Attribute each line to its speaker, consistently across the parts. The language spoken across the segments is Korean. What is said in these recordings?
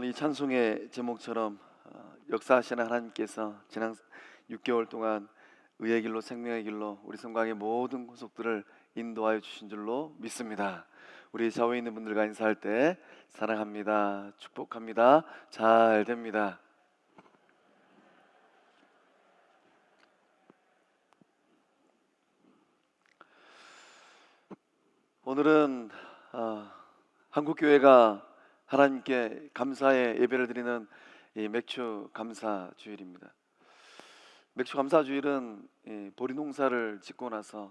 Speaker 1: 오늘 이 찬송의 제목처럼 역사하시는 하나님께서 지난 6개월 동안 의의 길로 생명의 길로 우리 성곽의 모든 구속들을 인도하여 주신 줄로 믿습니다. 우리 좌우에 있는 분들과 인사할 때 사랑합니다, 축복합니다, 잘 됩니다. 오늘은 한국교회가 하나님께 감사의 예배를 드리는 이 맥주 감사 주일입니다. 맥주 감사 주일은 보리 농사를 짓고 나서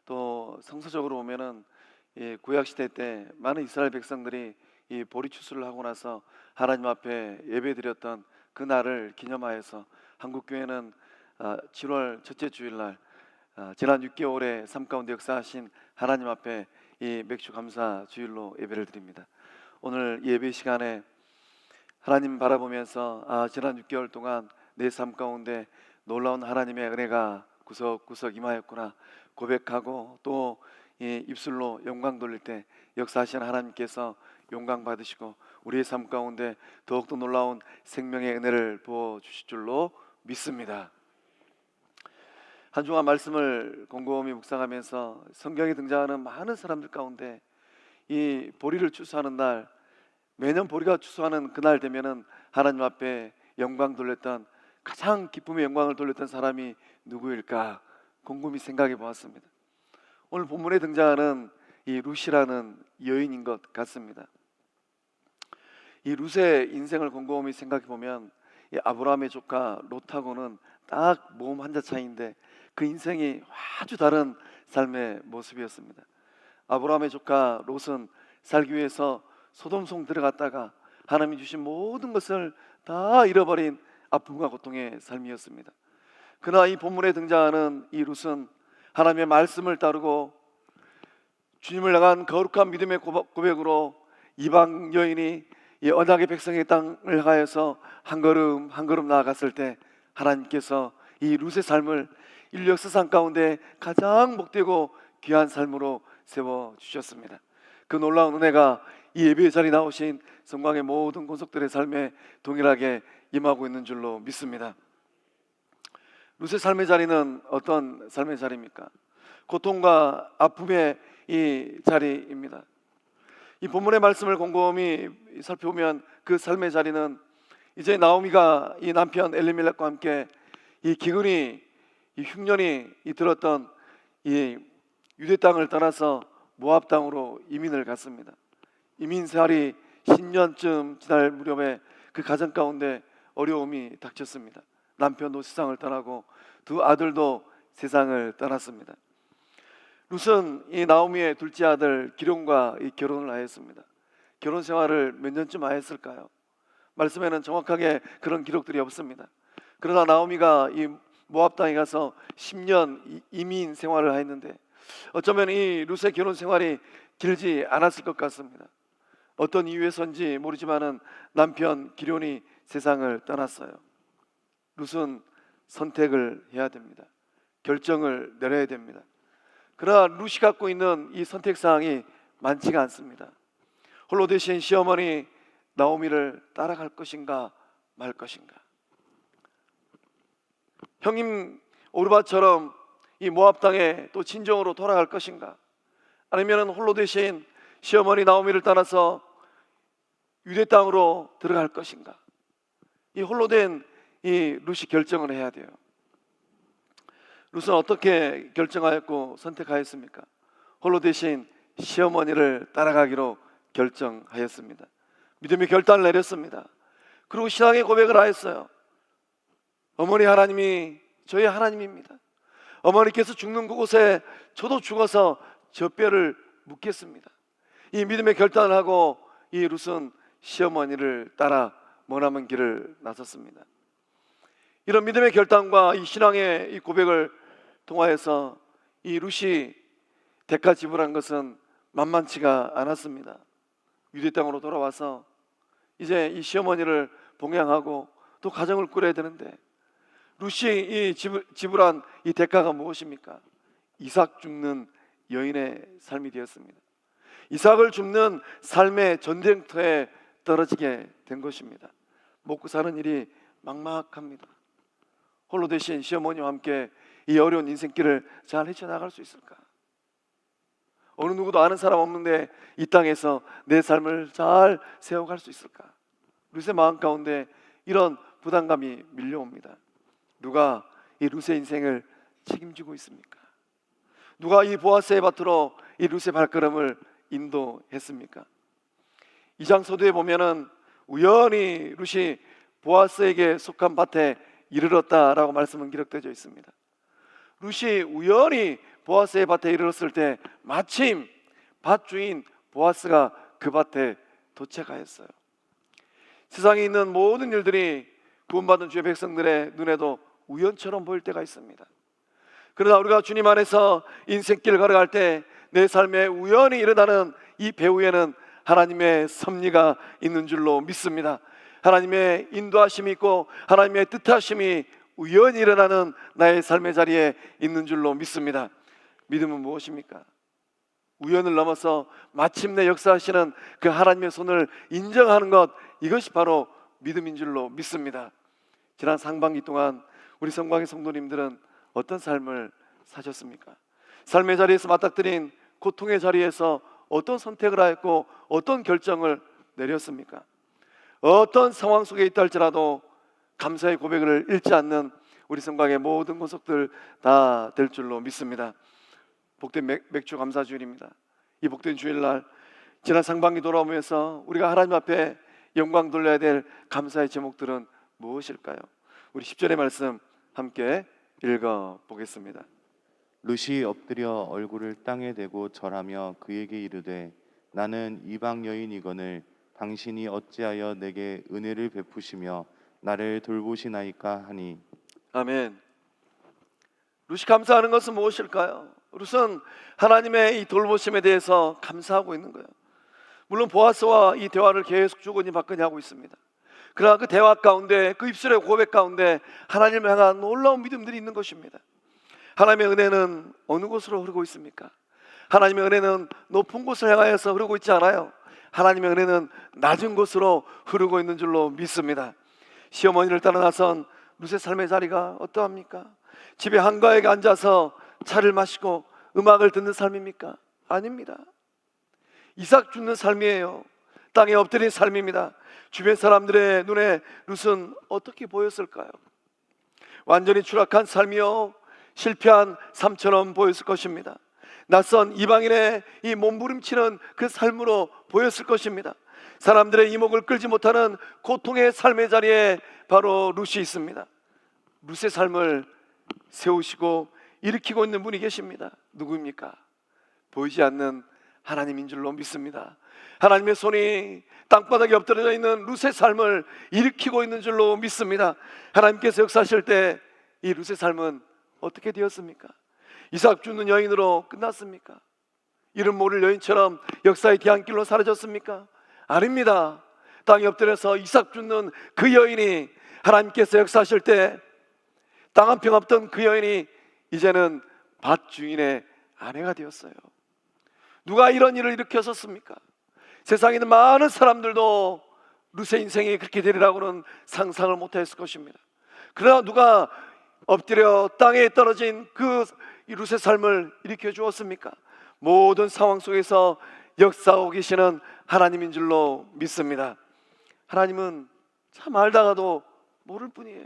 Speaker 1: 또 성서적으로 보면은 구약 시대 때 많은 이스라엘 백성들이 이 보리 추수를 하고 나서 하나님 앞에 예배드렸던 그 날을 기념하여서 한국교회는 7월 첫째 주일날 지난 6개월의 삶 가운데 역사하신 하나님 앞에 이 맥주 감사 주일로 예배를 드립니다. 오늘 예배 시간에 하나님 바라보면서 지난 6개월 동안 내 삶 가운데 놀라운 하나님의 은혜가 구석구석 임하였구나 고백하고 또 입술로 영광 돌릴 때 역사하시는 하나님께서 영광 받으시고 우리의 삶 가운데 더욱더 놀라운 생명의 은혜를 부어주실 줄로 믿습니다. 한 주간 말씀을 곰곰이 묵상하면서 성경에 등장하는 많은 사람들 가운데 이 보리를 추수하는 날, 매년 보리가 추수하는 그날 되면은 하나님 앞에 영광 돌렸던, 가장 기쁨의 영광을 돌렸던 사람이 누구일까 곰곰이 생각해 보았습니다. 오늘 본문에 등장하는 이 룻이라는 여인인 것 같습니다. 이 룻의 인생을 곰곰이 생각해 보면 이 아브라함의 조카 롯하고는 딱 몸 한자 차이인데 그 인생이 아주 다른 삶의 모습이었습니다. 아브라함의 조카 롯은 살기 위해서 소돔성 들어갔다가 하나님이 주신 모든 것을 다 잃어버린 아픔과 고통의 삶이었습니다. 그러나 이 본문에 등장하는 이 롯은 하나님의 말씀을 따르고 주님을 향한 거룩한 믿음의 고백으로 이방 여인이 이 언약의 백성의 땅을 향하여서 한 걸음 한 걸음 나아갔을 때 하나님께서 이 롯의 삶을 인류 역사상 가운데 가장 복되고 귀한 삶으로 세워주셨습니다. 그 놀라운 은혜가 이 예배 자리에 나오신 성광의 모든 권속들의 삶에 동일하게 임하고 있는 줄로 믿습니다. 룻의 삶의 자리는 어떤 삶의 자리입니까? 고통과 아픔의 이 자리입니다. 이 본문의 말씀을 곰곰이 살펴보면 그 삶의 자리는 이제 나오미가 이 남편 엘리멜렉과 함께 이 기근이 이 흉년이 들었던 이 유대 땅을 떠나서 모압 땅으로 이민을 갔습니다. 이민 생활이 10년쯤 지날 무렵에 그 가정 가운데 어려움이 닥쳤습니다. 남편도 세상을 떠나고 두 아들도 세상을 떠났습니다. 룻은 이 나오미의 둘째 아들 기럯과 이 결혼을 하였습니다. 결혼 생활을 몇 년쯤 하였을까요? 말씀에는 정확하게 그런 기록들이 없습니다. 그러나 나오미가 이 모압 땅에 가서 10년 이민 생활을 했는데 어쩌면 이 룻의 결혼 생활이 길지 않았을 것 같습니다. 어떤 이유에서인지 모르지만은 남편 기럯이 세상을 떠났어요. 룻은 선택을 해야 됩니다. 결정을 내려야 됩니다. 그러나 룻이 갖고 있는 이 선택사항이 많지가 않습니다. 홀로 되신 시어머니 나오미를 따라갈 것인가 말 것인가. 형님 오르바처럼 이 모압 땅에 또 진정으로 돌아갈 것인가, 아니면 홀로 되신 시어머니 나오미를 따라서 유대 땅으로 들어갈 것인가. 이 홀로 된 이 룻이 결정을 해야 돼요. 룻은 어떻게 결정하였고 선택하였습니까? 홀로 되신 시어머니를 따라가기로 결정하였습니다. 믿음의 결단을 내렸습니다. 그리고 신앙의 고백을 하였어요. 어머니 하나님이 저희 하나님입니다. 어머니께서 죽는 그곳에 저도 죽어서 저 뼈를 묻겠습니다. 이 믿음의 결단을 하고 이 룻은 시어머니를 따라 머나먼 길을 나섰습니다. 이런 믿음의 결단과 이 신앙의 이 고백을 통하여서 이 룻이 대가 지불한 것은 만만치가 않았습니다. 유대 땅으로 돌아와서 이제 이 시어머니를 봉양하고 또 가정을 꾸려야 되는데 룻이 이 지불한 이 대가가 무엇입니까? 이삭 줍는 여인의 삶이 되었습니다. 이삭을 줍는 삶의 전쟁터에 떨어지게 된 것입니다. 먹고 사는 일이 막막합니다. 홀로 대신 시어머니와 함께 이 어려운 인생길을 잘 헤쳐나갈 수 있을까? 어느 누구도 아는 사람 없는데 이 땅에서 내 삶을 잘 세워갈 수 있을까? 룻의 마음 가운데 이런 부담감이 밀려옵니다. 누가 이 룻의 인생을 책임지고 있습니까? 누가 이 보아스의 밭으로 이 룻의 발걸음을 인도했습니까? 2장 서두에 보면은 우연히 룻이 보아스에게 속한 밭에 이르렀다라고 말씀은 기록되어 있습니다. 룻이 우연히 보아스의 밭에 이르렀을 때 마침 밭주인 보아스가 그 밭에 도착하였어요. 세상에 있는 모든 일들이 구원받은 주의 백성들의 눈에도 우연처럼 보일 때가 있습니다. 그러나 우리가 주님 안에서 인생길을 걸어갈 때 내 삶에 우연히 일어나는 이 배후에는 하나님의 섭리가 있는 줄로 믿습니다. 하나님의 인도하심이 있고 하나님의 뜻하심이 우연히 일어나는 나의 삶의 자리에 있는 줄로 믿습니다. 믿음은 무엇입니까? 우연을 넘어서 마침내 역사하시는 그 하나님의 손을 인정하는 것, 이것이 바로 믿음인 줄로 믿습니다. 지난 상반기 동안 우리 성광의 성도님들은 어떤 삶을 사셨습니까? 삶의 자리에서 맞닥뜨린 고통의 자리에서 어떤 선택을 하였고 어떤 결정을 내렸습니까? 어떤 상황 속에 있다 할지라도 감사의 고백을 잃지 않는 우리 성광의 모든 권속들 다 될 줄로 믿습니다. 복된 맥주 감사 주일입니다. 이 복된 주일날 지난 상반기 돌아오면서 우리가 하나님 앞에 영광 돌려야 될 감사의 제목들은 무엇일까요? 우리 10절의 말씀 함께 읽어 보겠습니다.
Speaker 2: 룻이 엎드려 얼굴을 땅에 대고 절하며 그에게 이르되 나는 이방 여인이거늘 당신이 어찌하여 내게 은혜를 베푸시며 나를 돌보시나이까 하니.
Speaker 1: 아멘. 룻이 감사하는 것은 무엇일까요? 룻은 하나님의 이 돌보심에 대해서 감사하고 있는 거예요. 물론 보아스와 이 대화를 계속 주거니 받거니 하고 있습니다. 그러나 그 대화 가운데, 그 입술의 고백 가운데 하나님을 향한 놀라운 믿음들이 있는 것입니다. 하나님의 은혜는 어느 곳으로 흐르고 있습니까? 하나님의 은혜는 높은 곳을 향하여서 흐르고 있지 않아요. 하나님의 은혜는 낮은 곳으로 흐르고 있는 줄로 믿습니다. 시어머니를 따라 나선 룻의 삶의 자리가 어떠합니까? 집에 한가하게 앉아서 차를 마시고 음악을 듣는 삶입니까? 아닙니다. 이삭 줍는 삶이에요. 땅에 엎드린 삶입니다. 주변 사람들의 눈에 룻은 어떻게 보였을까요? 완전히 추락한 삶이요, 실패한 삶처럼 보였을 것입니다. 낯선 이방인의 이 몸부림치는 그 삶으로 보였을 것입니다. 사람들의 이목을 끌지 못하는 고통의 삶의 자리에 바로 룻이 있습니다. 룻의 삶을 세우시고 일으키고 있는 분이 계십니다. 누구입니까? 보이지 않는 하나님인 줄로 믿습니다. 하나님의 손이 땅바닥에 엎드려져 있는 룻의 삶을 일으키고 있는 줄로 믿습니다. 하나님께서 역사하실 때 이 룻의 삶은 어떻게 되었습니까? 이삭 줍는 여인으로 끝났습니까? 이름 모를 여인처럼 역사의 뒤안길로 사라졌습니까? 아닙니다. 땅에 엎드려서 이삭 줍는 그 여인이 하나님께서 역사하실 때 땅 한 평 없던 그 여인이 이제는 밭 주인의 아내가 되었어요. 누가 이런 일을 일으켰었습니까? 세상에 있는 많은 사람들도 룻의 인생이 그렇게 되리라고는 상상을 못했을 것입니다. 그러나 누가 엎드려 땅에 떨어진 그 룻의 삶을 일으켜 주었습니까? 모든 상황 속에서 역사하고 계시는 하나님인 줄로 믿습니다. 하나님은 참 알다가도 모를 뿐이에요.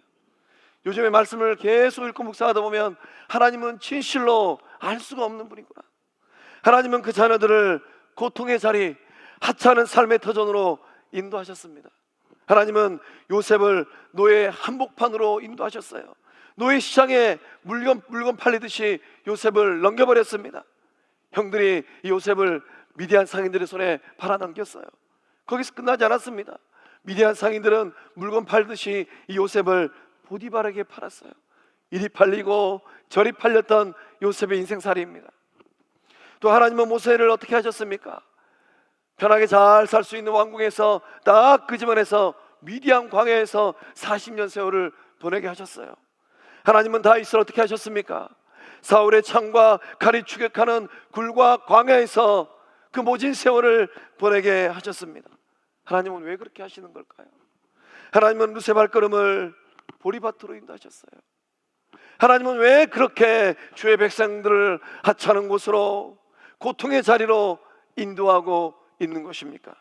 Speaker 1: 요즘에 말씀을 계속 읽고 묵상하다 보면 하나님은 진실로 알 수가 없는 분이구나. 하나님은 그 자녀들을 고통의 자리, 하찮은 삶의 터전으로 인도하셨습니다. 하나님은 요셉을 노예 한복판으로 인도하셨어요. 노예 시장에 물건 팔리듯이 요셉을 넘겨버렸습니다. 형들이 이 요셉을 미디안 상인들의 손에 팔아넘겼어요. 거기서 끝나지 않았습니다. 미디안 상인들은 물건 팔듯이 이 요셉을 보디발에게 팔았어요. 이리 팔리고 저리 팔렸던 요셉의 인생살이입니다. 또 하나님은 모세를 어떻게 하셨습니까? 편하게 잘 살 수 있는 왕궁에서 딱 그 집안에서 미디안 광야에서 40년 세월을 보내게 하셨어요. 하나님은 다윗을 어떻게 하셨습니까? 사울의 창과 칼이 추격하는 굴과 광야에서 그 모진 세월을 보내게 하셨습니다. 하나님은 왜 그렇게 하시는 걸까요? 하나님은 룻의 발걸음을 보리밭으로 인도하셨어요. 하나님은 왜 그렇게 주의 백성들을 하찮은 곳으로, 고통의 자리로 인도하고 있는 것입니까?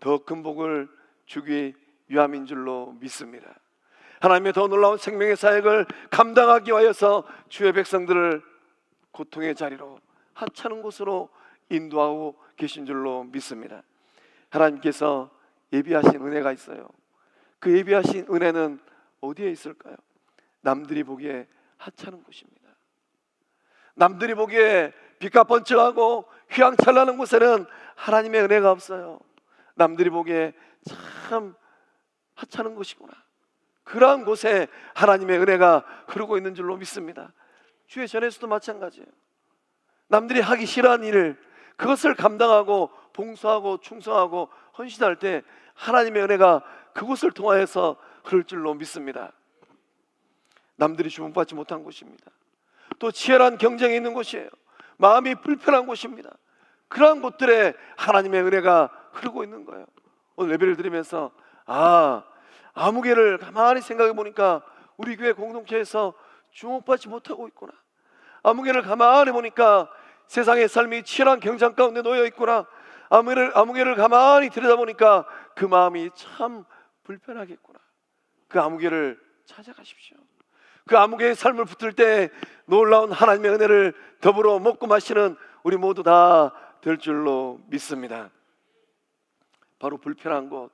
Speaker 1: 더 큰 복을 주기 위함인 줄로 믿습니다. 하나님의 더 놀라운 생명의 사역을 감당하기 위하여서 주의 백성들을 고통의 자리로, 하찮은 곳으로 인도하고 계신 줄로 믿습니다. 하나님께서 예비하신 은혜가 있어요. 그 예비하신 은혜는 어디에 있을까요? 남들이 보기에 하찮은 곳입니다. 남들이 보기에 빛과 번쩍하고 휘황찬란한 곳에는 하나님의 은혜가 없어요. 남들이 보기에 참 하찮은 곳이구나, 그러한 곳에 하나님의 은혜가 흐르고 있는 줄로 믿습니다. 주의 전에서도 마찬가지예요. 남들이 하기 싫어하는 일을, 그것을 감당하고 봉사하고 충성하고 헌신할 때 하나님의 은혜가 그곳을 통하여서 흐를 줄로 믿습니다. 남들이 주목받지 못한 곳입니다. 또 치열한 경쟁이 있는 곳이에요. 마음이 불편한 곳입니다. 그러한 곳들에 하나님의 은혜가 흐르고 있는 거예요. 오늘 예배를 드리면서 아무개를 가만히 생각해 보니까 우리 교회 공동체에서 주목받지 못하고 있구나. 아무개를 가만히 보니까 세상의 삶이 치열한 경쟁 가운데 놓여 있구나. 아무개를 가만히 들여다보니까 그 마음이 참 불편하겠구나. 그 아무개를 찾아가십시오. 그 아무개의 삶을 붙들 때 놀라운 하나님의 은혜를 더불어 먹고 마시는 우리 모두 다 될 줄로 믿습니다. 바로 불편한 곳,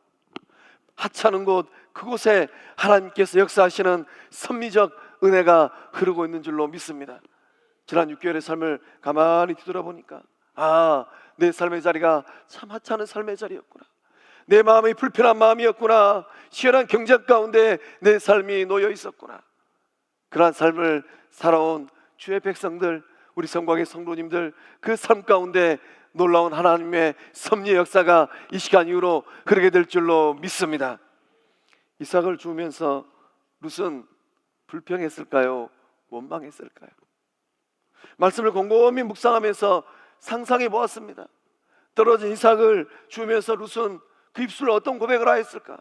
Speaker 1: 하찮은 곳, 그곳에 하나님께서 역사하시는 섭리적 은혜가 흐르고 있는 줄로 믿습니다. 지난 6개월의 삶을 가만히 뒤돌아보니까 내 삶의 자리가 참 하찮은 삶의 자리였구나. 내 마음이 불편한 마음이었구나. 치열한 경쟁 가운데 내 삶이 놓여 있었구나. 그러한 삶을 살아온 주의 백성들, 우리 성곽의 성도님들, 그 삶 가운데 놀라운 하나님의 섭리의 역사가 이 시간 이후로 흐르게 될 줄로 믿습니다. 이삭을 주면서 룻은 불평했을까요? 원망했을까요? 말씀을 곰곰이 묵상하면서 상상해 보았습니다. 떨어진 이삭을 주면서 룻은 그 입술로 어떤 고백을 하였을까?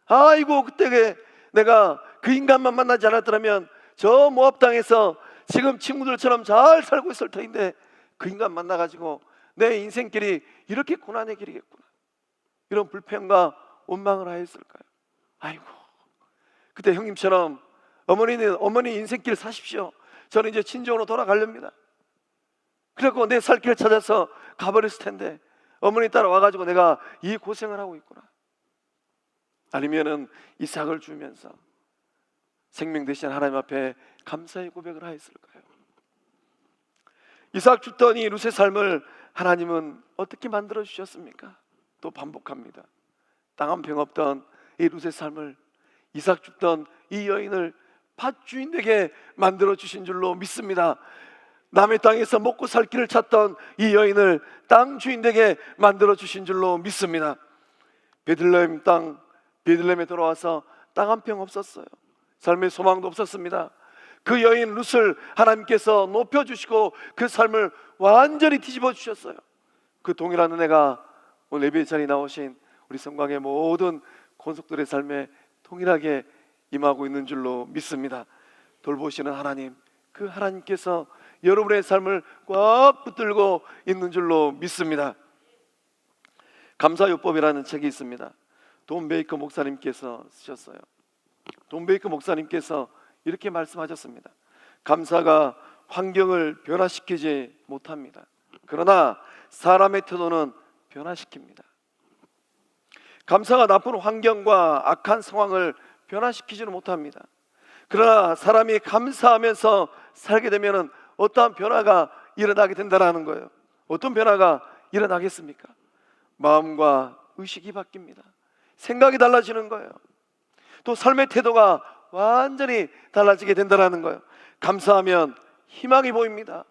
Speaker 1: 아이고, 그때 내가 그 인간만 만나지 않았더라면 저 모압 땅에서 지금 친구들처럼 잘 살고 있을 터인데 그 인간 만나가지고 내 인생길이 이렇게 고난의 길이겠구나, 이런 불평과 원망을 하였을까요? 아이고, 그때 형님처럼 어머니 인생길 사십시오. 저는 이제 친정으로 돌아가렵니다. 그래갖고 내 살 길을 찾아서 가버렸을 텐데 어머니 따라와가지고 내가 이 고생을 하고 있구나. 아니면은 이삭을 주면서 생명 되신 하나님 앞에 감사의 고백을 하였을까요? 이삭 죽더니 룻의 삶을 하나님은 어떻게 만들어 주셨습니까? 또 반복합니다. 땅 한 평 없던 이 룻의 삶을, 이삭 죽던 이 여인을 밭주인 되게 만들어 주신 줄로 믿습니다. 남의 땅에서 먹고 살 길을 찾던 이 여인을 땅 주인 되게 만들어 주신 줄로 믿습니다. 베들레헴 땅, 베들레헴에 돌아와서 땅 한 평 없었어요. 삶의 소망도 없었습니다. 그 여인 룻을 하나님께서 높여주시고 그 삶을 완전히 뒤집어 주셨어요. 그 동일한 은혜가 오늘 예배 자리에 나오신 우리 성곽의 모든 권속들의 삶에 동일하게 임하고 있는 줄로 믿습니다. 돌보시는 하나님, 그 하나님께서 여러분의 삶을 꽉 붙들고 있는 줄로 믿습니다. 감사요법이라는 책이 있습니다. 돈 베이커 목사님께서 쓰셨어요. 돈 베이커 목사님께서 이렇게 말씀하셨습니다. 감사가 환경을 변화시키지 못합니다. 그러나 사람의 태도는 변화시킵니다. 감사가 나쁜 환경과 악한 상황을 변화시키지는 못합니다. 그러나 사람이 감사하면서 살게 되면 어떠한 변화가 일어나게 된다는 거예요. 어떤 변화가 일어나겠습니까? 마음과 의식이 바뀝니다. 생각이 달라지는 거예요. 또 삶의 태도가 완전히 달라지게 된다는 거예요. 감사하면 희망이 보입니다.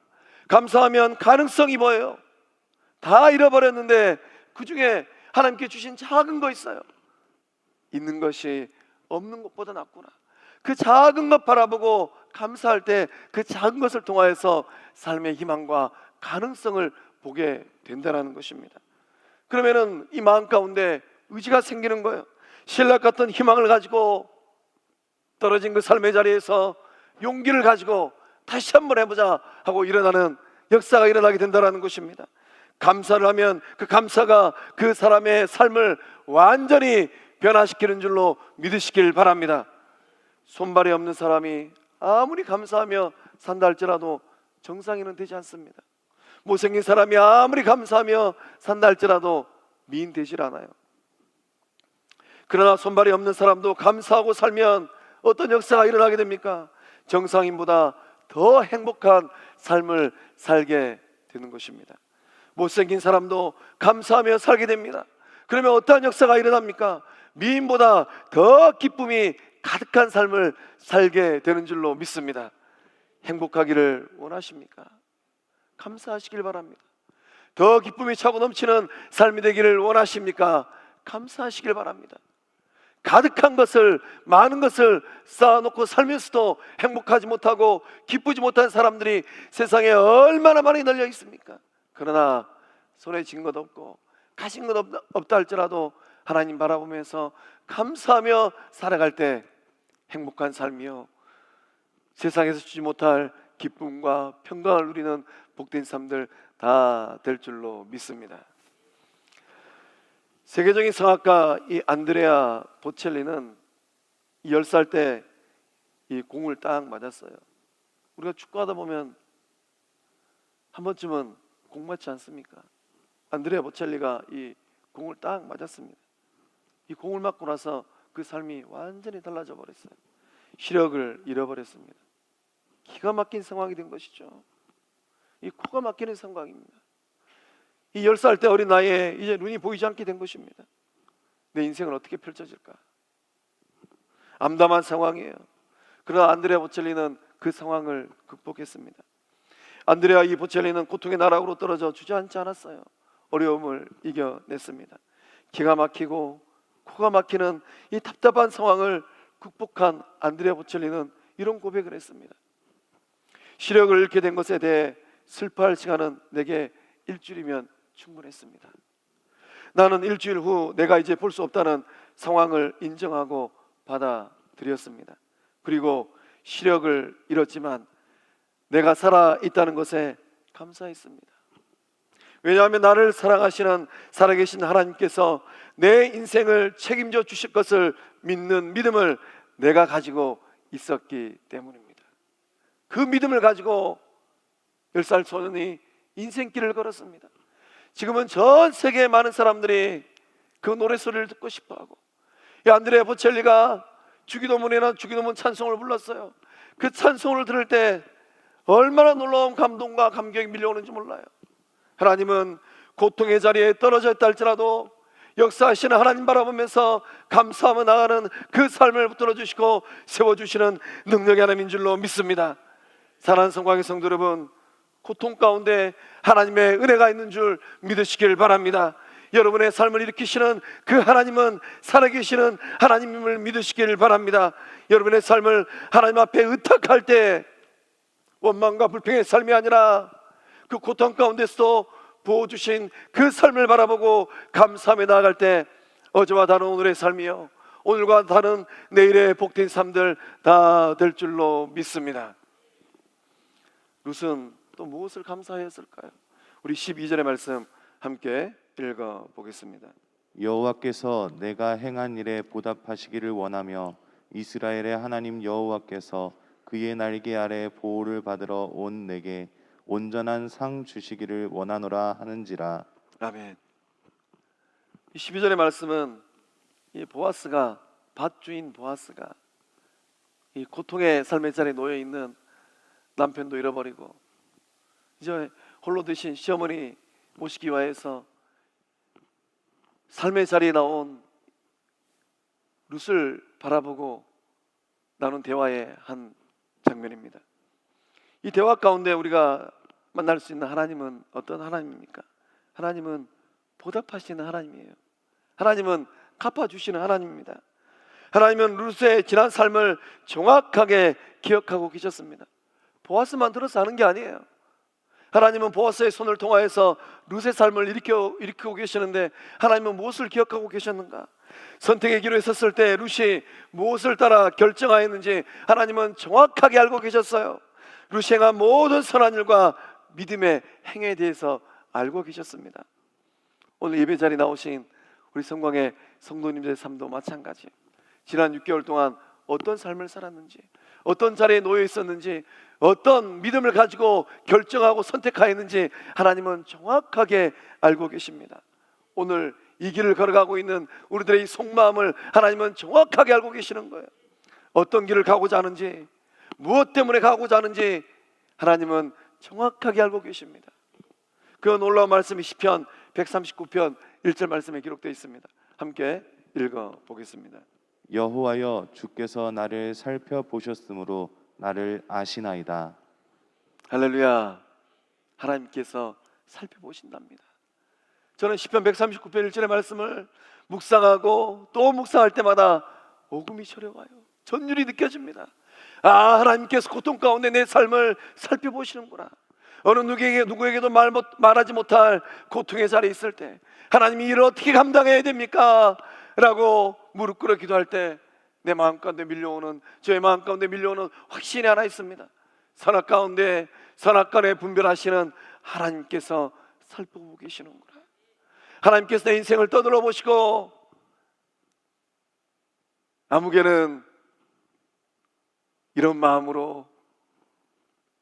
Speaker 1: 감사하면 가능성이 보여요. 다 잃어버렸는데 그 중에 하나님께 주신 작은 거 있어요. 있는 것이 없는 것보다 낫구나. 그 작은 것 바라보고 감사할 때 그 작은 것을 통하여서 삶의 희망과 가능성을 보게 된다는 것입니다. 그러면은 이 마음 가운데 의지가 생기는 거예요. 신락 같은 희망을 가지고 떨어진 그 삶의 자리에서 용기를 가지고 다시 한번 해보자 하고 일어나는 역사가 일어나게 된다는 것입니다. 감사를 하면 그 감사가 그 사람의 삶을 완전히 변화시키는 줄로 믿으시길 바랍니다. 손발이 없는 사람이 아무리 감사하며 산다 할지라도 정상인은 되지 않습니다. 못생긴 사람이 아무리 감사하며 산다 할지라도 미인 되질 않아요. 그러나 손발이 없는 사람도 감사하고 살면 어떤 역사가 일어나게 됩니까? 정상인보다 더 행복한 삶을 살게 되는 것입니다. 못생긴 사람도 감사하며 살게 됩니다. 그러면 어떠한 역사가 일어납니까? 미인보다 더 기쁨이 가득한 삶을 살게 되는 줄로 믿습니다. 행복하기를 원하십니까? 감사하시길 바랍니다. 더 기쁨이 차고 넘치는 삶이 되기를 원하십니까? 감사하시길 바랍니다. 가득한 것을, 많은 것을 쌓아놓고 살면서도 행복하지 못하고 기쁘지 못한 사람들이 세상에 얼마나 많이 널려 있습니까? 그러나 손에 쥔 것 없고 가진 것 없다 할지라도 하나님 바라보면서 감사하며 살아갈 때 행복한 삶이요, 세상에서 주지 못할 기쁨과 평강을 누리는 복된 삶들 다 될 줄로 믿습니다. 세계적인 성악가 이 안드레아 보첼리는 10살 때 이 공을 딱 맞았어요. 우리가 축구하다 보면 한 번쯤은 공 맞지 않습니까? 안드레아 보첼리가 이 공을 딱 맞았습니다. 이 공을 맞고 나서 그 삶이 완전히 달라져 버렸어요. 시력을 잃어버렸습니다. 기가 막힌 상황이 된 것이죠. 이 코가 막히는 상황입니다. 이 10살 때 어린 나이에 이제 눈이 보이지 않게 된 것입니다. 내 인생은 어떻게 펼쳐질까? 암담한 상황이에요. 그러나 안드레아 보첼리는 그 상황을 극복했습니다. 안드레아 이 보첼리는 고통의 나락으로 떨어져 주저앉지 않았어요. 어려움을 이겨냈습니다. 기가 막히고 코가 막히는 이 답답한 상황을 극복한 안드레아 보첼리는 이런 고백을 했습니다. 시력을 잃게 된 것에 대해 슬퍼할 시간은 내게 일주일이면 충분했습니다. 나는 일주일 후 내가 이제 볼 수 없다는 상황을 인정하고 받아들였습니다. 그리고 시력을 잃었지만 내가 살아있다는 것에 감사했습니다. 왜냐하면 나를 사랑하시는 살아계신 하나님께서 내 인생을 책임져 주실 것을 믿는 믿음을 내가 가지고 있었기 때문입니다. 그 믿음을 가지고 10살 소년이 인생길을 걸었습니다. 지금은 전 세계의 많은 사람들이 그 노래소리를 듣고 싶어하고, 이 안드레아 보첼리가 주기도문이나 주기도문 찬송을 불렀어요. 그 찬송을 들을 때 얼마나 놀라운 감동과 감격이 밀려오는지 몰라요. 하나님은 고통의 자리에 떨어져 있다 할지라도 역사하시는 하나님 바라보면서 감사하며 나가는 그 삶을 붙들어 주시고 세워주시는 능력의 하나님인 줄로 믿습니다. 사랑하는 성광의 성도 여러분, 고통 가운데 하나님의 은혜가 있는 줄 믿으시길 바랍니다. 여러분의 삶을 일으키시는 그 하나님은 살아계시는 하나님임을 믿으시길 바랍니다. 여러분의 삶을 하나님 앞에 의탁할 때 원망과 불평의 삶이 아니라 그 고통 가운데서도 부어주신 그 삶을 바라보고 감사하며 나아갈 때 어제와 다른 오늘의 삶이요, 오늘과 다른 내일의 복된 삶들 다 될 줄로 믿습니다. 룻은 또 무엇을 감사했을까요? 우리 12절의 말씀 함께 읽어보겠습니다.
Speaker 2: 여호와께서 내가 행한 일에 보답하시기를 원하며 이스라엘의 하나님 여호와께서 그의 날개 아래 보호를 받으러 온 내게 온전한 상 주시기를 원하노라 하는지라.
Speaker 1: 아멘. 이 12절의 말씀은 이 보아스가, 밭주인 보아스가 이 고통의 삶의 자리에 놓여 있는 남편도 잃어버리고 이제 홀로 드신 시어머니 모시기 위해서 삶의 자리에 나온 룻을 바라보고 나눈 대화의 한 장면입니다. 이 대화 가운데 우리가 만날 수 있는 하나님은 어떤 하나님입니까? 하나님은 보답하시는 하나님이에요. 하나님은 갚아주시는 하나님입니다. 하나님은 룻의 지난 삶을 정확하게 기억하고 계셨습니다. 보아스만 들어서 하는 게 아니에요. 하나님은 보아스의 손을 통하여서 룻의 삶을 일으키고 계시는데 하나님은 무엇을 기억하고 계셨는가? 선택의 기로에 섰을 때 룻이 무엇을 따라 결정하였는지 하나님은 정확하게 알고 계셨어요. 룻이 행한 모든 선한 일과 믿음의 행에 대해서 알고 계셨습니다. 오늘 예배 자리에 나오신 우리 성광의 성도님들의 삶도 마찬가지. 지난 6개월 동안 어떤 삶을 살았는지, 어떤 자리에 놓여 있었는지, 어떤 믿음을 가지고 결정하고 선택하였는지 하나님은 정확하게 알고 계십니다. 오늘 이 길을 걸어가고 있는 우리들의 이 속마음을 하나님은 정확하게 알고 계시는 거예요. 어떤 길을 가고자 하는지, 무엇 때문에 가고자 하는지 하나님은 정확하게 알고 계십니다. 그 놀라운 말씀이 시편 139편 1절 말씀에 기록되어 있습니다. 함께 읽어보겠습니다.
Speaker 2: 여호와여, 주께서 나를 살펴보셨으므로 나를 아시나이다.
Speaker 1: 할렐루야. 하나님께서 살펴보신답니다. 저는 시편 139편 1절의 말씀을 묵상하고 또 묵상할 때마다 오금이 저려와요. 전율이 느껴집니다. 아, 하나님께서 고통 가운데 내 삶을 살펴보시는구나. 어느 누구에게도 말하지 못할 고통의 자리에 있을 때 하나님이 이를 어떻게 감당해야 됩니까? 라고 무릎 꿇어 기도할 때 내 마음 가운데 밀려오는, 저의 마음 가운데 밀려오는 확신이 하나 있습니다. 선악간에 분별하시는 하나님께서 살펴보고 계시는구나. 하나님께서 내 인생을 떠들어 보시고 아무개는 이런 마음으로,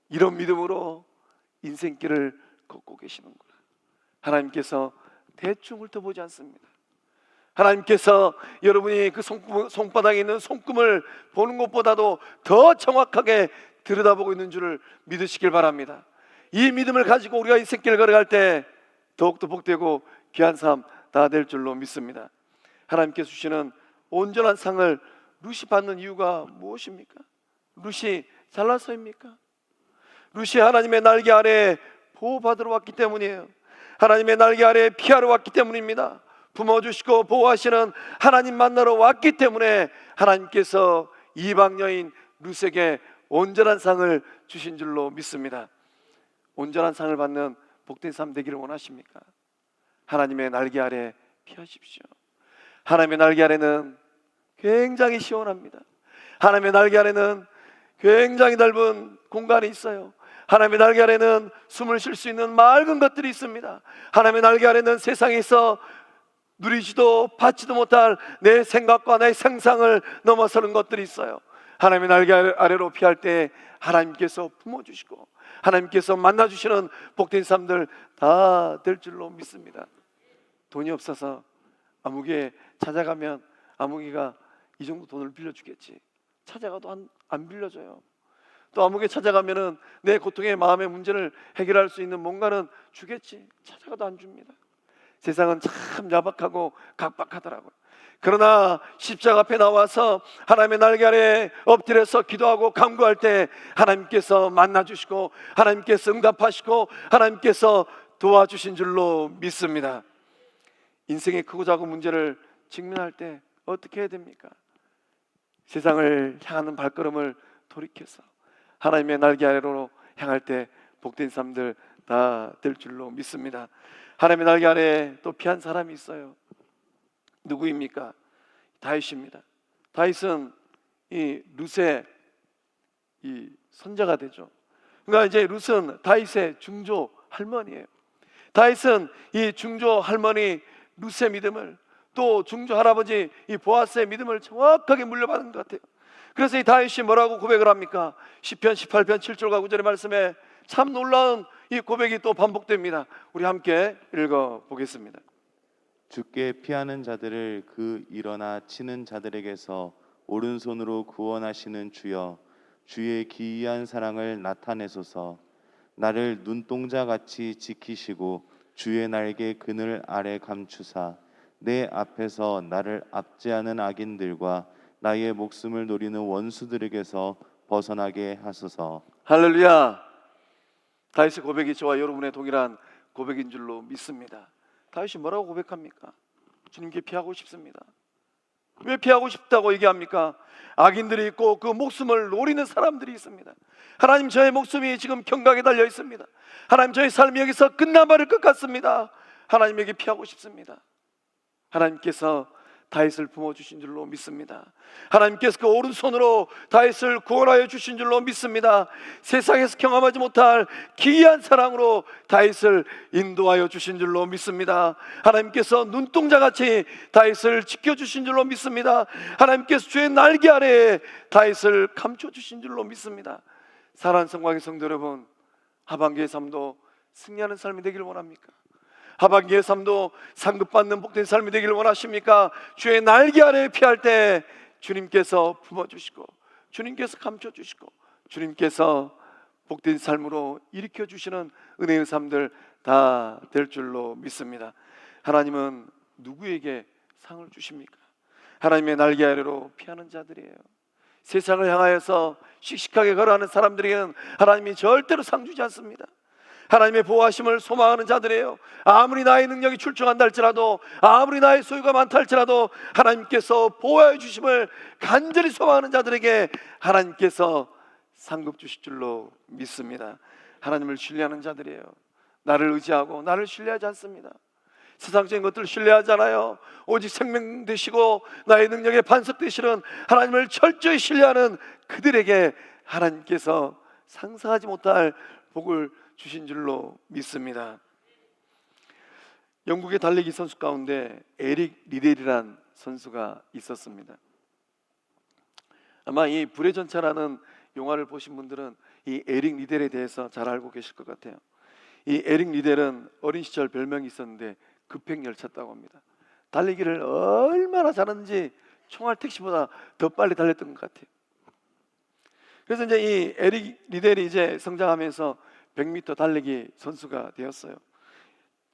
Speaker 1: 이런 믿음으로 인생길을 걷고 계시는구나. 하나님께서 대충 훑어보지 않습니다. 하나님께서 여러분이 그 손바닥에 있는 손금을 보는 것보다도 더 정확하게 들여다보고 있는 줄을 믿으시길 바랍니다. 이 믿음을 가지고 우리가 인생길을 걸어갈 때 더욱더 복되고 귀한 삶 다 될 줄로 믿습니다. 하나님께서 주시는 온전한 상을 룻이 받는 이유가 무엇입니까? 룻이 잘나서입니까? 룻이 하나님의 날개 아래 보호받으러 왔기 때문이에요. 하나님의 날개 아래 피하러 왔기 때문입니다. 품어주시고 보호하시는 하나님 만나러 왔기 때문에 하나님께서 이방 여인 룻에게 온전한 상을 주신 줄로 믿습니다. 온전한 상을 받는 복된 삶 되기를 원하십니까? 하나님의 날개 아래 피하십시오. 하나님의 날개 아래는 굉장히 시원합니다. 하나님의 날개 아래는 굉장히 넓은 공간이 있어요. 하나님의 날개 아래는 숨을 쉴 수 있는 맑은 것들이 있습니다. 하나님의 날개 아래는 세상에서 누리지도 받지도 못할 내 생각과 내 상상을 넘어서는 것들이 있어요. 하나님의 날개 아래로 피할 때 하나님께서 품어주시고 하나님께서 만나주시는 복된 삶들 다 될 줄로 믿습니다. 돈이 없어서 아무개 찾아가면 아무개가 이 정도 돈을 빌려주겠지. 찾아가도 안 빌려줘요. 또 아무개 찾아가면은 내 고통의 마음의 문제를 해결할 수 있는 뭔가는 주겠지. 찾아가도 안 줍니다. 세상은 참 야박하고 각박하더라고요. 그러나 십자가 앞에 나와서 하나님의 날개 아래 엎드려서 기도하고 간구할 때 하나님께서 만나주시고 하나님께서 응답하시고 하나님께서 도와주신 줄로 믿습니다. 인생의 크고 작은 문제를 직면할 때 어떻게 해야 됩니까? 세상을 향하는 발걸음을 돌이켜서 하나님의 날개 아래로 향할 때 복된 삶들 다 될 줄로 믿습니다. 하나님의 날개 아래 또 피한 사람이 있어요. 누구입니까? 다윗입니다. 다윗은 이 룻의 이 손자가 되죠. 그러니까 이제 룻은 다윗의 중조 할머니예요. 다윗은 이 중조 할머니 룻의 믿음을, 또 중조 할아버지 이 보아스의 믿음을 정확하게 물려받은 것 같아요. 그래서 이 다윗이 뭐라고 고백을 합니까? 시편 18편 7절과 9절의 말씀에 참 놀라운 이 고백이 또 반복됩니다. 우리 함께 읽어보겠습니다.
Speaker 2: 주께 피하는 자들을 그 일어나 치는 자들에게서 오른손으로 구원하시는 주여, 주의 기이한 사랑을 나타내소서. 나를 눈동자같이 지키시고 주의 날개 그늘 아래 감추사 내 앞에서 나를 압제하는 악인들과 나의 목숨을 노리는 원수들에게서 벗어나게 하소서.
Speaker 1: 할렐루야. 다윗의 고백이 저와 여러분의 동일한 고백인 줄로 믿습니다. 다윗이 뭐라고 고백합니까? 주님께 피하고 싶습니다. 왜 피하고 싶다고 얘기합니까? 악인들이 있고 그 목숨을 노리는 사람들이 있습니다. 하나님, 저의 목숨이 지금 경각에 달려 있습니다. 하나님, 저의 삶이 여기서 끝나버릴 것 같습니다. 하나님에게 피하고 싶습니다. 하나님께서 다윗을 품어주신 줄로 믿습니다. 하나님께서 그 오른손으로 다윗을 구원하여 주신 줄로 믿습니다. 세상에서 경험하지 못할 기이한 사랑으로 다윗을 인도하여 주신 줄로 믿습니다. 하나님께서 눈동자같이 다윗을 지켜주신 줄로 믿습니다. 하나님께서 주의 날개 아래에 다윗을 감춰주신 줄로 믿습니다. 사랑하는 성광의 성도 여러분, 하반기의 삶도 승리하는 삶이 되기를 원합니까? 하반기의 삶도 상급받는 복된 삶이 되기를 원하십니까? 주의 날개 아래에 피할 때 주님께서 품어주시고, 주님께서 감춰주시고, 주님께서 복된 삶으로 일으켜주시는 은혜의 삶들 다 될 줄로 믿습니다. 하나님은 누구에게 상을 주십니까? 하나님의 날개 아래로 피하는 자들이에요. 세상을 향하여서 씩씩하게 걸어가는 사람들에게는 하나님이 절대로 상 주지 않습니다. 하나님의 보호하심을 소망하는 자들이에요. 아무리 나의 능력이 출중한다 할지라도, 아무리 나의 소유가 많다 할지라도 하나님께서 보호해 주심을 간절히 소망하는 자들에게 하나님께서 상급 주실 줄로 믿습니다. 하나님을 신뢰하는 자들이에요. 나를 의지하고 나를 신뢰하지 않습니다. 세상적인 것들을 신뢰하잖아요. 오직 생명 되시고 나의 능력의 반석 되시는 하나님을 철저히 신뢰하는 그들에게 하나님께서 상상하지 못할 복을 주신 줄로 믿습니다. 영국의 달리기 선수 가운데 에릭 리델이란 선수가 있었습니다. 아마 이 불의 전차라는 영화를 보신 분들은 이 에릭 리델에 대해서 잘 알고 계실 것 같아요. 이 에릭 리델은 어린 시절 별명이 있었는데 급행열차였다고 합니다. 달리기를 얼마나 잘하는지 총알 택시보다 더 빨리 달렸던 것 같아요. 그래서 이제 이 에릭 리델이 이제 성장하면서 100m 달리기 선수가 되었어요.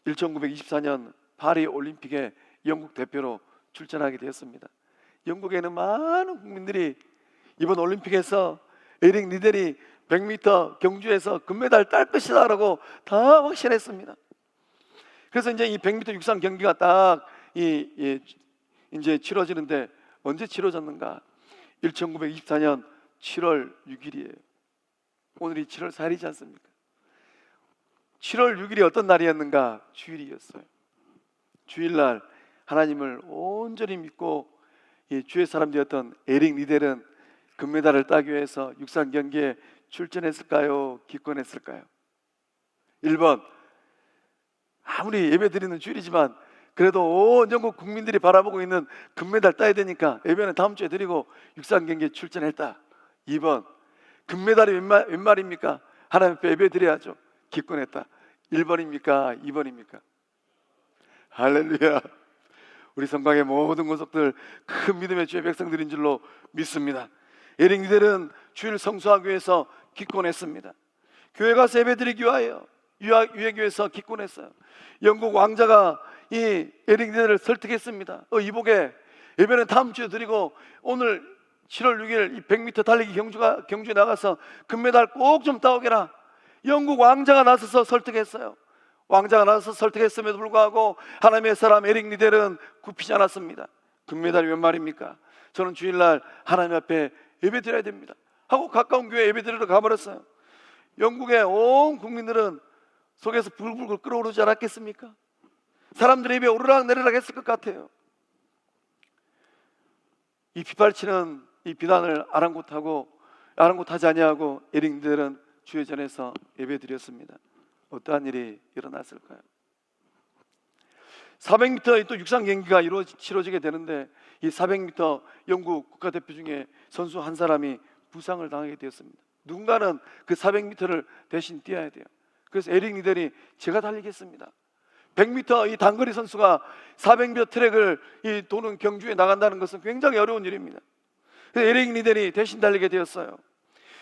Speaker 1: 1924년 파리 올림픽에 영국 대표로 출전하게 되었습니다. 영국에는 많은 국민들이 이번 올림픽에서 에릭 리델이 100m 경주에서 금메달 딸 것이다 라고 다 확신했습니다. 그래서 이제 이 100m 육상 경기가 딱 이제 치러지는데 언제 치러졌는가? 1924년 7월 6일이에요. 오늘이 7월 4일이지 않습니까? 7월 6일이 어떤 날이었는가? 주일이었어요. 주일날 하나님을 온전히 믿고 주의 사람 되었던 에릭 리델은 금메달을 따기 위해서 육상 경기에 출전했을까요? 기권했을까요? 1번, 아무리 예배드리는 주일이지만 그래도 온 영국 국민들이 바라보고 있는 금메달 따야 되니까 예배는 다음 주에 드리고 육상 경기에 출전했다. 2번, 금메달이 웬 말입니까? 하나님 앞에 예배 드려야죠. 기권했다. 1번입니까? 2번입니까? 할렐루야. 우리 성곽의 모든 권속들 큰 믿음의 주의 백성들인 줄로 믿습니다. 에릭 리델은 주일 성수하기 위해서 기권했습니다. 교회 가서 예배드리기 위하여 유해교회에서 기권했어요. 영국 왕자가 이 에릭 리델을 설득했습니다. 이복에 예배는 다음 주에 드리고 오늘 7월 6일 이 100m 달리기 경주에 나가서 금메달 꼭 좀 따오게라. 영국 왕자가 나서서 설득했어요. 왕자가 나서서 설득했음에도 불구하고 하나님의 사람 에릭 리델은 굽히지 않았습니다. 금메달이 웬 말입니까? 저는 주일날 하나님 앞에 예배 드려야 됩니다 하고 가까운 교회 예배 드리러 가버렸어요. 영국의 온 국민들은 속에서 불불 끓어오르지 않았겠습니까? 사람들의 입에 오르락 내리락 했을 것 같아요. 이 빗발치는 이 비단을 아랑곳하지 아니하고 에릭 리델은 주의 전에서 예배드렸습니다. 어떠한 일이 일어났을까요? 400m 또 육상 경기가 치러지게 되는데 이 400m 영국 국가대표 중에 선수 한 사람이 부상을 당하게 되었습니다. 누군가는 그 400m를 대신 뛰어야 돼요. 그래서 에릭 리델이 제가 달리겠습니다. 100m 이 단거리 선수가 400m 트랙을 이 도는 경주에 나간다는 것은 굉장히 어려운 일입니다. 그래서 에릭 리델이 대신 달리게 되었어요.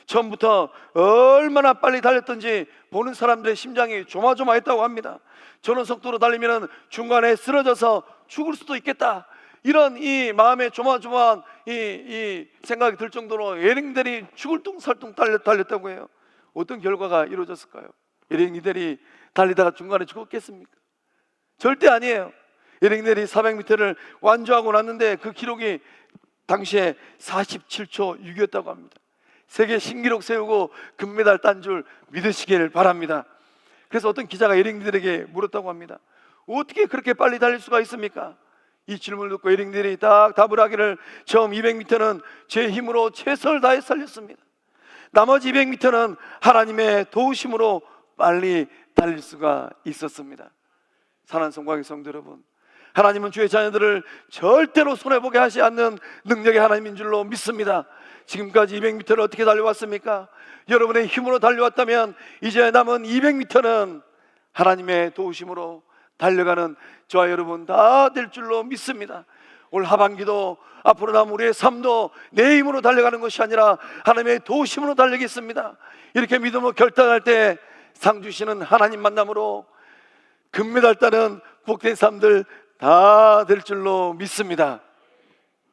Speaker 1: 처음부터 얼마나 빨리 달렸던지 보는 사람들의 심장이 조마조마했다고 합니다. 저런 속도로 달리면 중간에 쓰러져서 죽을 수도 있겠다, 이런 이 마음에 조마조마한 이 생각이 들 정도로 에릭 리델이 죽을 둥살둥 달렸다고 해요. 어떤 결과가 이루어졌을까요? 에릭 리델이 달리다가 중간에 죽었겠습니까? 절대 아니에요. 에릭넬이 400m를 완주하고 났는데 그 기록이 당시에 47초 6이었다고 합니다. 세계 신기록 세우고 금메달 딴 줄 믿으시길 바랍니다. 그래서 어떤 기자가 에릭넬에게 물었다고 합니다. 어떻게 그렇게 빨리 달릴 수가 있습니까? 이 질문을 듣고 에릭넬이 딱 답을 하기를, 처음 200m는 제 힘으로 최선을 다해 살렸습니다. 나머지 200m는 하나님의 도우심으로 빨리 달릴 수가 있었습니다. 사랑하는 성광의 성도 여러분, 하나님은 주의 자녀들을 절대로 손해보게 하지 않는 능력의 하나님인 줄로 믿습니다. 지금까지 200m를 어떻게 달려왔습니까? 여러분의 힘으로 달려왔다면 이제 남은 200m는 하나님의 도우심으로 달려가는 저와 여러분 다 될 줄로 믿습니다. 올 하반기도 앞으로 남은 우리의 삶도 내 힘으로 달려가는 것이 아니라 하나님의 도우심으로 달리겠습니다. 이렇게 믿음으로 결단할 때 상 주시는 하나님 만남으로 금메달 따는 복된 삶들 다 될 줄로 믿습니다.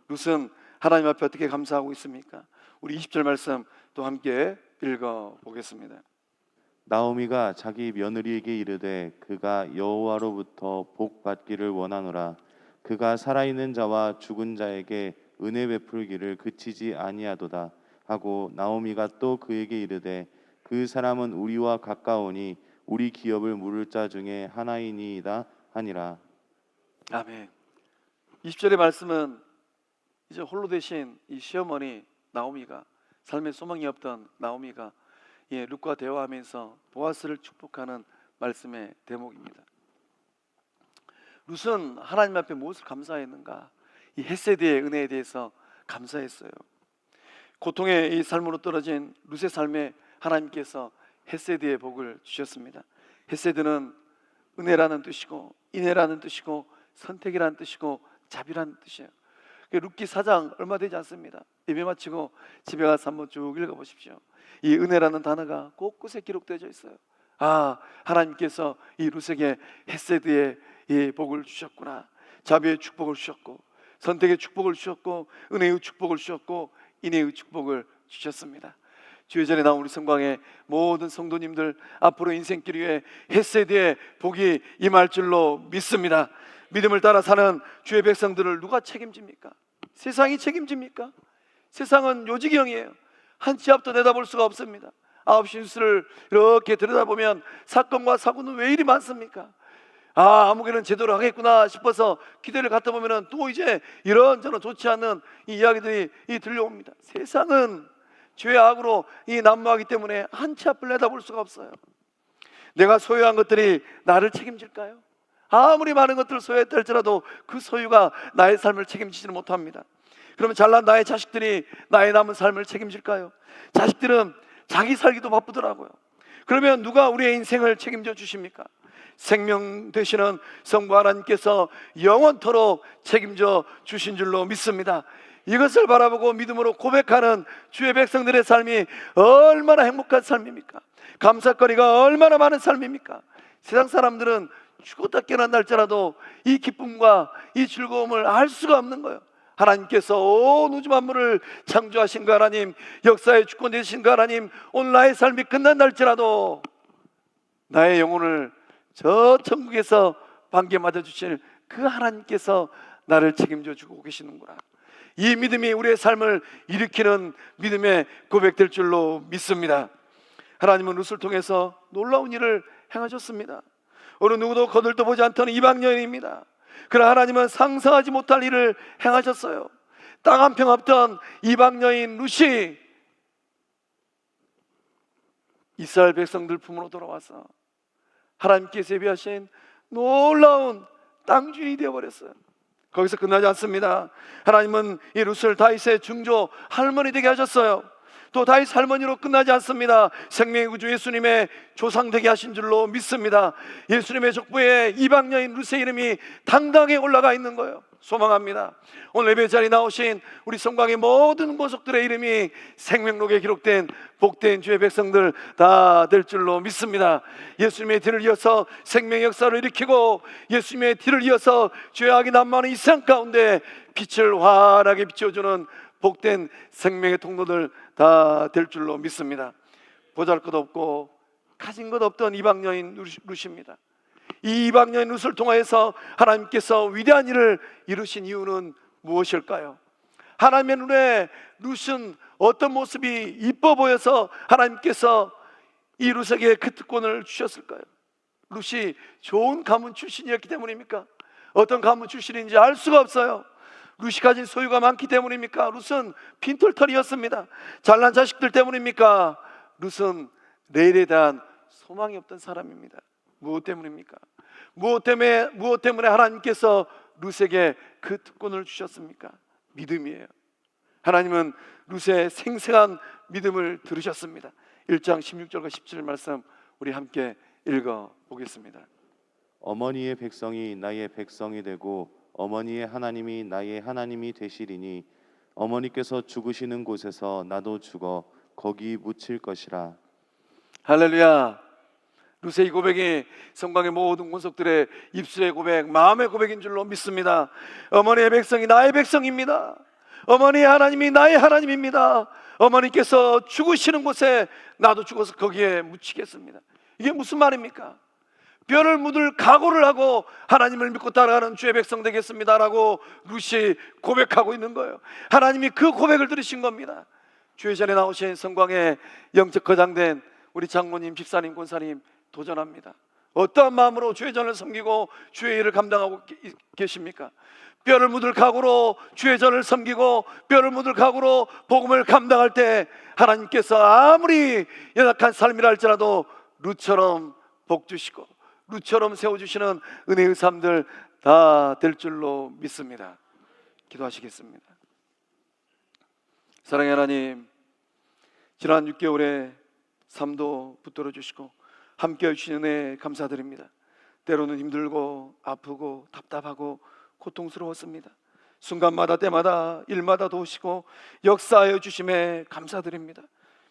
Speaker 1: 룻은 하나님 앞에 어떻게 감사하고 있습니까? 우리 20절 말씀 또 함께 읽어보겠습니다.
Speaker 2: 나오미가 자기 며느리에게 이르되 그가 여호와로부터 복 받기를 원하노라. 그가 살아있는 자와 죽은 자에게 은혜 베풀기를 그치지 아니하도다 하고, 나오미가 또 그에게 이르되 그 사람은 우리와 가까우니 우리 기업을 물을 자 중에 하나이니이다 하니라.
Speaker 1: 아멘. 20절의 말씀은 이제 홀로 되신 이 시어머니 나오미가, 삶의 소망이 없던 나오미가 룻과 대화하면서 보아스를 축복하는 말씀의 대목입니다. 룻은 하나님 앞에 무엇을 감사했는가? 이 헤세드의 은혜에 대해서 감사했어요. 고통의 이 삶으로 떨어진 룻의 삶에 하나님께서 헤세드의 복을 주셨습니다. 헤세드는 은혜라는 뜻이고 인애라는 뜻이고 선택이라는 뜻이고 자비라는 뜻이에요. 룻기 4장 얼마 되지 않습니다. 예배 마치고 집에 가서 한번 쭉 읽어보십시오. 이 은혜라는 단어가 곳곳에 기록되어 있어요. 아, 하나님께서 이 룻에게 헤세드의 이 복을 주셨구나. 자비의 축복을 주셨고, 선택의 축복을 주셨고, 은혜의 축복을 주셨고, 인애의 축복을 주셨습니다. 주의 전에 나온 우리 성광의 모든 성도님들, 앞으로 인생길 위에 헤세드의 복이 임할 줄로 믿습니다. 믿음을 따라 사는 주의 백성들을 누가 책임집니까? 세상이 책임집니까? 세상은 요지경이에요. 한 치 앞도 내다볼 수가 없습니다. 9시 뉴스를 이렇게 들여다보면 사건과 사고는 왜 이리 많습니까? 아, 아무개는 제대로 하겠구나 싶어서 기대를 갖다 보면 또 이제 이런저런 좋지 않은 이 이야기들이 들려옵니다. 세상은 죄의 악으로 난무하기 때문에 한 치 앞을 내다볼 수가 없어요. 내가 소유한 것들이 나를 책임질까요? 아무리 많은 것들을 소유했다 할지라도 그 소유가 나의 삶을 책임지지는 못합니다. 그러면 잘난 나의 자식들이 나의 남은 삶을 책임질까요? 자식들은 자기 살기도 바쁘더라고요. 그러면 누가 우리의 인생을 책임져 주십니까? 생명 되시는 성부 하나님께서 영원토록 책임져 주신 줄로 믿습니다. 이것을 바라보고 믿음으로 고백하는 주의 백성들의 삶이 얼마나 행복한 삶입니까? 감사거리가 얼마나 많은 삶입니까? 세상 사람들은 죽었다 깨어난다 할지라도 이 기쁨과 이 즐거움을 알 수가 없는 거예요. 하나님께서 온 우주 만물을 창조하신 그 하나님, 역사의 주권 되신 그 하나님, 오늘 나의 삶이 끝난다 할지라도 나의 영혼을 저 천국에서 반겨맞아 주실 그 하나님께서 나를 책임져 주고 계시는구나. 이 믿음이 우리의 삶을 일으키는 믿음의 고백될 줄로 믿습니다. 하나님은 룻을 통해서 놀라운 일을 행하셨습니다. 어느 누구도 거들떠 보지 않던 이방 여인입니다. 그러나 하나님은 상상하지 못할 일을 행하셨어요. 땅 한 평 없던 이방 여인 룻이 이스라엘 백성들 품으로 돌아와서 하나님께서 예비하신 놀라운 땅 주인이 되어버렸어요. 거기서 끝나지 않습니다. 하나님은 이 룻을 다윗의 증조 할머니 되게 하셨어요. 또 다윗 할머니로 끝나지 않습니다. 생명의 구주 예수님의 조상 되게 하신 줄로 믿습니다. 예수님의 족보에 이방 여인 룻의 이름이 당당하게 올라가 있는 거예요. 소망합니다. 오늘 예배 자리에 나오신 우리 성광의 모든 모속들의 이름이 생명록에 기록된 복된 주의 백성들 다 될 줄로 믿습니다. 예수님의 뒤를 이어서 생명의 역사를 일으키고 예수님의 뒤를 이어서 죄악이 난무하는 이 세상 가운데 빛을 환하게 비춰주는 복된 생명의 통로들 다 될 줄로 믿습니다. 보잘것 없고 가진 것 없던 이방 여인 룻입니다. 이 이방 여인 룻을 통하여서 하나님께서 위대한 일을 이루신 이유는 무엇일까요? 하나님의 눈에 룻은 어떤 모습이 이뻐 보여서 하나님께서 이 룻에게 그 특권을 주셨을까요? 룻이 좋은 가문 출신이었기 때문입니까? 어떤 가문 출신인지 알 수가 없어요. 룻이 가진 소유가 많기 때문입니까? 룻은 빈털털이었습니다. 잘난 자식들 때문입니까? 룻은 내일에 대한 소망이 없던 사람입니다. 무엇 때문입니까? 무엇 때문에 하나님께서 룻에게 그 특권을 주셨습니까? 믿음이에요. 하나님은 룻의 생생한 믿음을 들으셨습니다. 1장 16절과 17절 말씀 우리 함께 읽어 보겠습니다.
Speaker 2: 어머니의 백성이 나의 백성이 되고 어머니의 하나님이 나의 하나님이 되시리니 어머니께서 죽으시는 곳에서 나도 죽어 거기 묻힐 것이라.
Speaker 1: 할렐루야. 룻의 이 고백이 성경의 모든 권속들의 입술의 고백, 마음의 고백인 줄로 믿습니다. 어머니의 백성이 나의 백성입니다. 어머니의 하나님이 나의 하나님입니다. 어머니께서 죽으시는 곳에 나도 죽어서 거기에 묻히겠습니다. 이게 무슨 말입니까? 뼈를 묻을 각오를 하고 하나님을 믿고 따라가는 주의 백성 되겠습니다라고 룻이 고백하고 있는 거예요. 하나님이 그 고백을 들으신 겁니다. 주의 전에 나오신 성광의 영적 거장된 우리 장로님, 집사님, 권사님 도전합니다. 어떠한 마음으로 주의 전을 섬기고 주의 일을 감당하고 계십니까? 뼈를 묻을 각오로 주의 전을 섬기고 뼈를 묻을 각오로 복음을 감당할 때 하나님께서 아무리 연약한 삶이라 할지라도 룻처럼 복 주시고 룻처럼 세워주시는 은혜의 삶들 다 될 줄로 믿습니다. 기도하시겠습니다. 사랑의 하나님, 지난 6개월의 삶도 붙들어 주시고 함께 해주신 은혜 감사드립니다. 때로는 힘들고 아프고 답답하고 고통스러웠습니다. 순간마다 때마다 일마다 도우시고 역사하여 주심에 감사드립니다.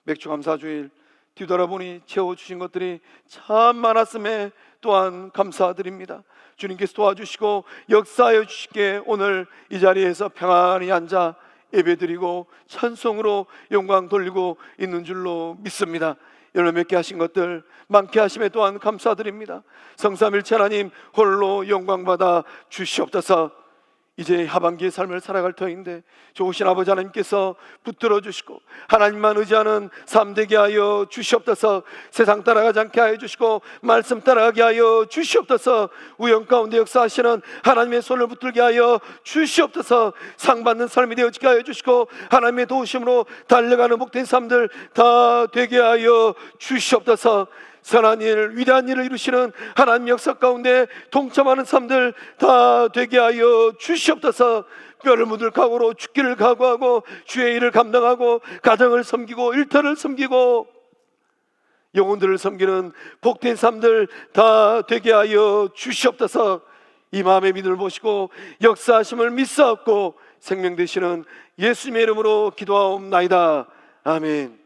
Speaker 1: 맥주 감사주일 뒤돌아보니 채워주신 것들이 참 많았음에 또한 감사드립니다. 주님께서 도와주시고 역사하여 주시기에 오늘 이 자리에서 평안히 앉아 예배드리고 찬송으로 영광 돌리고 있는 줄로 믿습니다. 열매 맺게 하신 것들 많게 하심에 또한 감사드립니다. 성삼일체 하나님 홀로 영광 받아 주시옵소서. 이제 하반기의 삶을 살아갈 터인데 좋으신 아버지 하나님께서 붙들어 주시고 하나님만 의지하는 삶 되게 하여 주시옵소서. 세상 따라가지 않게 하여 주시고 말씀 따라가게 하여 주시옵소서. 우연 가운데 역사하시는 하나님의 손을 붙들게 하여 주시옵소서. 상 받는 삶이 되어지게 하여 주시고 하나님의 도우심으로 달려가는 복된 삶들 다 되게 하여 주시옵소서. 선한 일, 위대한 일을 이루시는 하나님 역사 가운데 동참하는 삶들 다 되게 하여 주시옵소서. 뼈를 묻을 각오로 죽기를 각오하고 주의 일을 감당하고 가정을 섬기고 일터를 섬기고 영혼들을 섬기는 복된 삶들 다 되게 하여 주시옵소서. 이 마음의 믿음을 보시고 역사하심을 믿사옵고 생명 되시는 예수님의 이름으로 기도하옵나이다. 아멘.